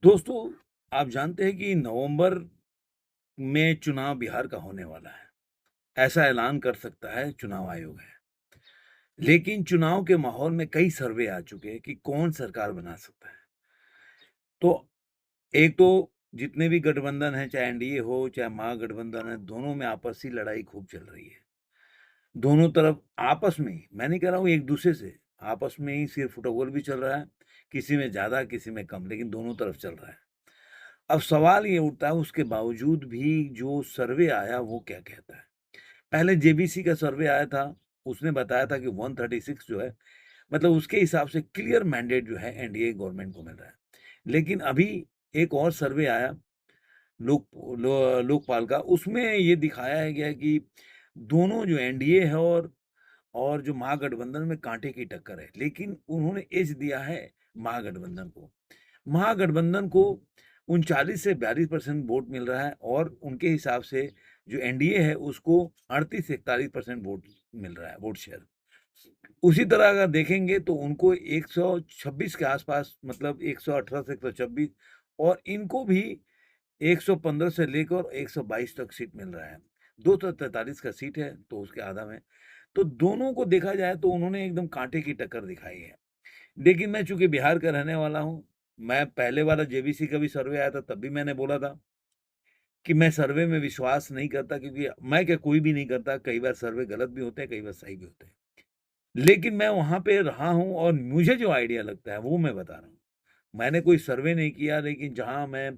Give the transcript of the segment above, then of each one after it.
दोस्तों, आप जानते हैं कि नवंबर में चुनाव बिहार का होने वाला है। ऐसा ऐलान कर सकता है चुनाव आयोग है। लेकिन चुनाव के माहौल में कई सर्वे आ चुके हैं कि कौन सरकार बना सकता है। तो एक तो जितने भी गठबंधन हैं, चाहे एनडीए हो, चाहे महागठबंधन है, दोनों में आपसी लड़ाई खूब चल रही है। दोनों तरफ आपस में ही, मैं नहीं कह रहा हूँ एक-दूसरे से, आपस में ही सिर फुटोगल भी चल रहा है। किसी में ज़्यादा, किसी में कम, लेकिन दोनों तरफ चल रहा है। अब सवाल ये उठता है उसके बावजूद भी जो सर्वे आया वो क्या कहता है? पहले जेबीसी का सर्वे आया था, उसने बताया था कि 136 जो है मतलब उसके हिसाब से क्लियर मैंडेट जो है एनडीए गवर्नमेंट को मिल रहा है। लेकिन अभी एक और सर्वे आया लोकपाल का, उसमें ये दिखाया गया कि दोनों जो एनडीए है और जो महागठबंधन में कांटे की टक्कर है, लेकिन उन्होंने एज दिया है महागठबंधन को। महागठबंधन को 39 से 42% वोट मिल रहा है और उनके हिसाब से जो एनडीए है उसको 38 से 41% वोट मिल रहा है, वोट शेयर। उसी तरह अगर देखेंगे तो उनको 126 के आसपास मतलब 118 से 126 और इनको भी 115 से लेकर 122 तक सीट मिल रहा है। 243 का सीट है तो उसके आधा में। तो दोनों को देखा जाए तो उन्होंने एकदम कांटे की टक्कर दिखाई है। लेकिन मैं चूँकि बिहार का रहने वाला हूँ, मैं पहले वाला जेबीसी का भी सर्वे आया था तब भी मैंने बोला था कि मैं सर्वे में विश्वास नहीं करता क्योंकि मैं क्या कोई भी नहीं करता, कई बार सर्वे गलत भी होते हैं, कई बार सही भी होते हैं। लेकिन मैं वहाँ पे रहा हूँ और मुझे जो आइडिया लगता है वो मैं बता रहा हूँ। मैंने कोई सर्वे नहीं किया लेकिन जहाँ मैं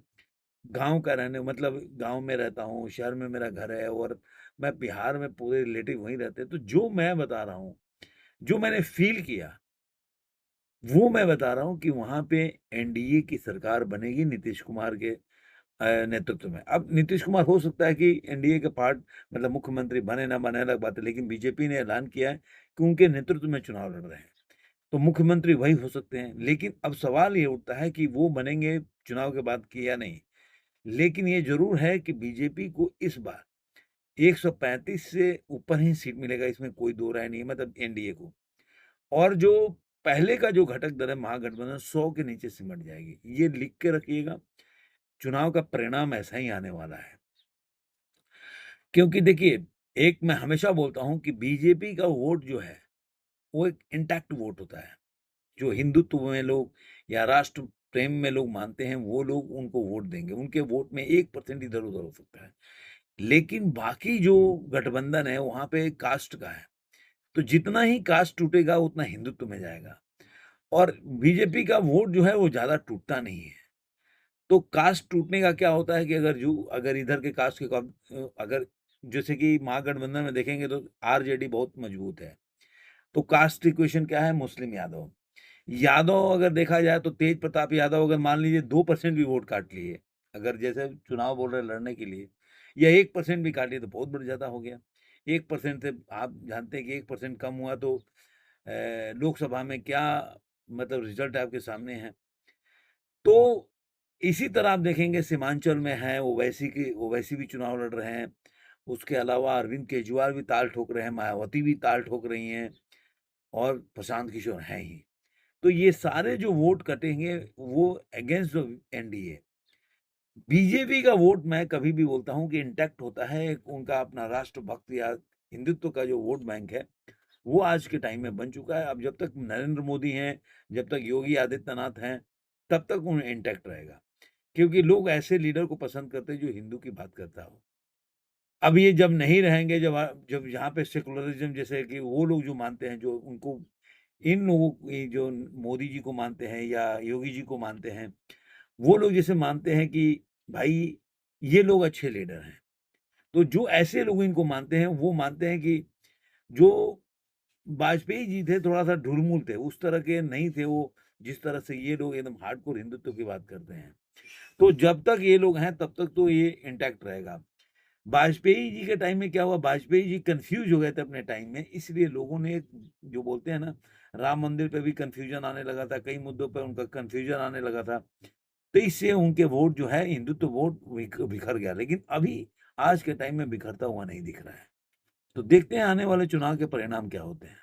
गाँव का रहने मतलब गाँव में रहता हूँ, शहर में मेरा घर है और मैं बिहार में पूरे रिलेटिव वहीं रहते हैं। तो जो मैं बता रहा हूँ, जो मैंने फ़ील किया वो मैं बता रहा हूँ कि वहाँ पे एनडीए की सरकार बनेगी नीतीश कुमार के नेतृत्व में। अब नीतीश कुमार हो सकता है कि एनडीए के पार्ट मतलब मुख्यमंत्री बने ना बने अलग बात है, लेकिन बीजेपी ने ऐलान किया है कि उनके नेतृत्व में चुनाव लड़ रहे हैं। तो मुख्यमंत्री वही हो सकते हैं। लेकिन अब सवाल ये उठता है कि वो बनेंगे चुनाव के बाद कि या नहीं? लेकिन ये ज़रूर है कि बीजेपी को इस बार 135 से ऊपर ही सीट मिलेगा, इसमें कोई दो राय नहीं है मतलब एनडीए को। और जो पहले का जो घटक दल है महागठबंधन 100 के नीचे सिमट जाएगी। ये लिख के रखिएगा, चुनाव का परिणाम ऐसा ही आने वाला है। क्योंकि देखिए, एक मैं हमेशा बोलता हूँ कि बीजेपी का वोट जो है, वो एक इंटैक्ट वोट होता है। जो हिंदुत्व में लोग या राष्ट्र प्रेम में लोग मानते हैं, वो लोग उनको वोट देंगे। उनके वोट में 1% इधर-उधर हो सकता है। लेकिन बाकी जो गठबंधन है, वहाँ पे कास्ट का है। तो जितना ही कास्ट टूटेगा, उतना हिंदुत्व में जाएगा। और बीजेपी का वोट जो है वो ज़्यादा टूटता नहीं है। तो कास्ट टूटने का क्या होता है कि अगर इधर के कास्ट के अगर जैसे कि महागठबंधन में देखेंगे तो आरजेडी बहुत मजबूत है। तो कास्ट इक्वेशन क्या है? मुस्लिम यादव। यादव अगर देखा जाए तो तेज प्रताप यादव अगर मान लीजिए 2% भी वोट काट लिए, अगर जैसे चुनाव बोल रहे हैं लड़ने के लिए या 1% भी काट लिए तो बहुत बढ़ ज़्यादा हो गया। 1% से आप जानते हैं कि 1% कम हुआ तो लोकसभा में क्या मतलब रिज़ल्ट आपके सामने है। तो इसी तरह आप देखेंगे सीमांचल में है, ओवैसी भी चुनाव लड़ रहे हैं। उसके अलावा अरविंद केजरीवाल भी ताल ठोक रहे हैं, मायावती भी ताल ठोक रही हैं और प्रशांत किशोर हैं ही। तो ये सारे जो वोट कटेंगे वो अगेंस्ट द एनडीए। बीजेपी का वोट मैं कभी भी बोलता हूँ कि इंटैक्ट होता है, एक उनका अपना राष्ट्रभक्त या हिंदुत्व का जो वोट बैंक है, वो आज के टाइम में बन चुका है। अब जब तक नरेंद्र मोदी हैं, जब तक योगी आदित्यनाथ हैं, तब तक उन्हें इंटैक्ट रहेगा। क्योंकि लोग ऐसे लीडर को पसंद करते हैं जो हिंदू की बात करता हो। अब ये जब नहीं रहेंगे, जब यहाँ पे सेकुलरिज़्म जैसे कि वो लोग जो मानते हैं, जो उनको इन लोगों ये जो मोदी जी को मानते हैं या योगी जी को मानते हैं, वो लोग जैसे मानते हैं कि भाई ये लोग अच्छे लीडर हैं। तो जो ऐसे लोग इनको मानते हैं, वो मानते हैं कि जो वाजपेयी जी थे थोड़ा-सा ढुलमुल थे, उस तरह के नहीं थे वो, जिस तरह से ये लोग एकदम हार्डकोर हिंदुत्व की बात करते हैं। तो जब तक ये लोग हैं, तब तक तो ये इंटैक्ट रहेगा। वाजपेयी जी के टाइम में क्या हुआ, वाजपेयी जी कन्फ्यूज़ हो गए थे अपने टाइम में, इसलिए लोगों ने जो बोलते हैं ना, राम मंदिर पे भी कन्फ्यूज़न आने लगा था, कई मुद्दों पे उनका कन्फ्यूज़न आने लगा था। तो इससे उनके वोट जो है, हिंदुत्व वोट बिखर गया। लेकिन अभी आज के टाइम में बिखरता हुआ नहीं दिख रहा है। तो देखते हैं आने वाले चुनाव के परिणाम क्या होते हैं।